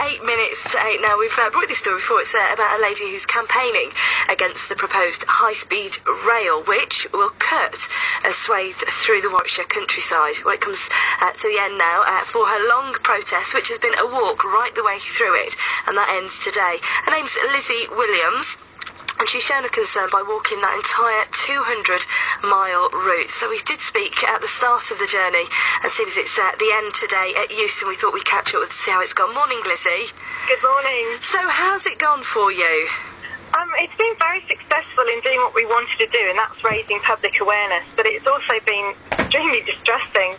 8 minutes to 8 now. We've brought this story before. It's about a lady who's campaigning against the proposed high-speed rail, which will cut a swathe through the Warwickshire countryside. Well, it comes to the end now for her long protest, which has been a walk right the way through it, and that ends today. Her name's Lizzy Williams, and she's shown a concern by walking that entire 200-mile route. So we did speak at the start of the journey, and seeing as it's at the end today at Euston, we thought we'd catch up with see how it's gone. Morning, Lizzy. Good morning. So how's it gone for you? It's been very successful in doing what we wanted to do, and that's raising public awareness. But it's also been extremely distressing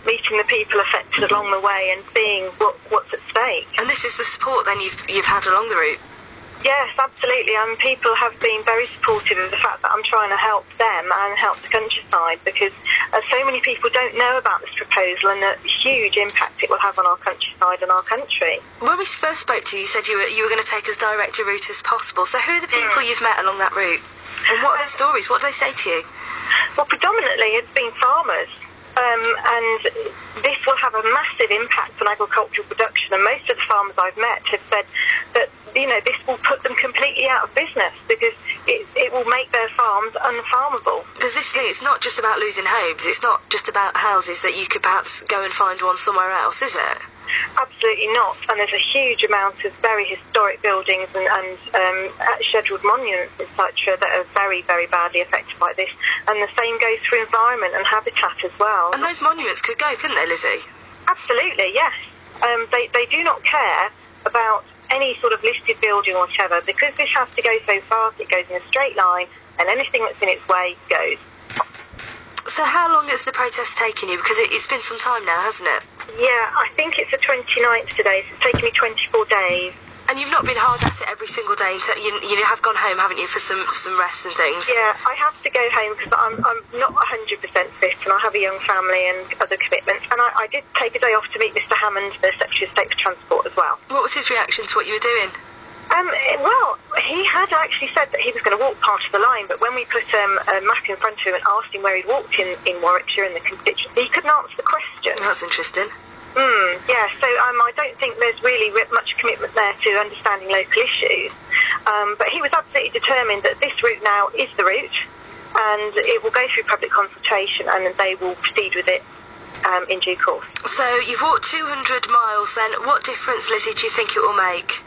meeting the people affected along the way and seeing what's at stake. And this is the support then you've had along the route? Yes, absolutely. People have been very supportive of the fact that I'm trying to help them and help the countryside, because so many people don't know about this proposal and the huge impact it will have on our countryside and our country. When we first spoke to you, you said you were going to take as direct a route as possible. So who are the people you've met along that route? And what are their stories? What do they say to you? Well, predominantly it's been farmers. And this will have a massive impact on agricultural production, and most of the farmers I've met have said that, this will put them completely out of business because it will make their farms unfarmable. Because this thing, it's not just about losing homes, it's not just about houses that you could perhaps go and find one somewhere else, is it? Absolutely not, and there's a huge amount of very historic buildings and scheduled monuments, etc., that are very, very badly affected by this, and the same goes for environment and habitat as well. And those monuments could go, couldn't they, Lizzy? Absolutely, yes. They do not care about any sort of listed building or whatever, because this has to go so fast, it goes in a straight line, and anything that's in its way goes. So how long has the protest taken you? Because it's been some time now, hasn't it? Yeah, I think it's the 29th today, so it's taken me 24 days. And you've not been hard at it every single day until you have gone home, haven't you, for some rest and things? Yeah, I have to go home because I'm not 100% fit, and I have a young family and other commitments. And I did take a day off to meet Mr Hammond, the Secretary of State for Transport, as well. What was his reaction to what you were doing? Well, he had actually said that he was going to walk part of the line, but when we put a map in front of him and asked him where he'd walked in Warwickshire in the constituency, he couldn't answer the question. That's interesting. Yeah, so I don't think there's really much commitment there to understanding local issues. But he was absolutely determined that this route now is the route, and it will go through public consultation, and they will proceed with it in due course. So you've walked 200 miles then. What difference, Lizzy, do you think it will make?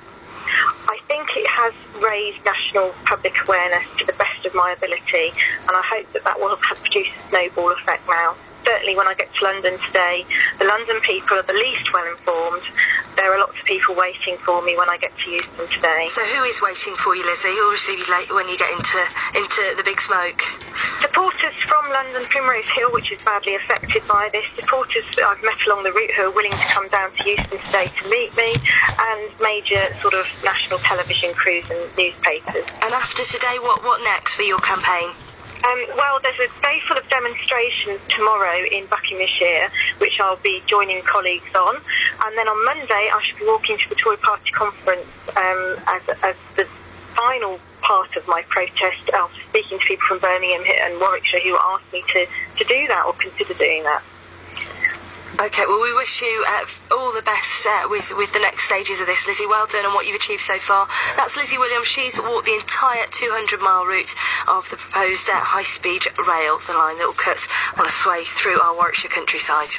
I think it has raised national public awareness to the best of my ability, and I hope that will have produced a snowball effect now. Certainly when I get to London today, the London people are the least well informed. There are lots of people waiting for me when I get to Euston today. So who is waiting for you, Lizzy? Who will receive you late when you get into the big smoke? Supporters from London Primrose Hill, which is badly affected by this. Supporters that I've met along the route who are willing to come down to Euston today to meet me, and major sort of national television crews and newspapers. And after today, what next for your campaign? Well, there's a day full of demonstrations tomorrow in Buckinghamshire, which I'll be joining colleagues on. And then on Monday, I should be walking to the Tory Party conference as the final part of my protest, after speaking to people from Birmingham and Warwickshire who asked me to do that or consider doing that. OK, well, we wish you all the best with the next stages of this, Lizzy. Well done on what you've achieved so far. That's Lizzy Williams. She's walked the entire 200-mile route of the proposed high-speed rail, the line that will cut on a swathe through our Warwickshire countryside.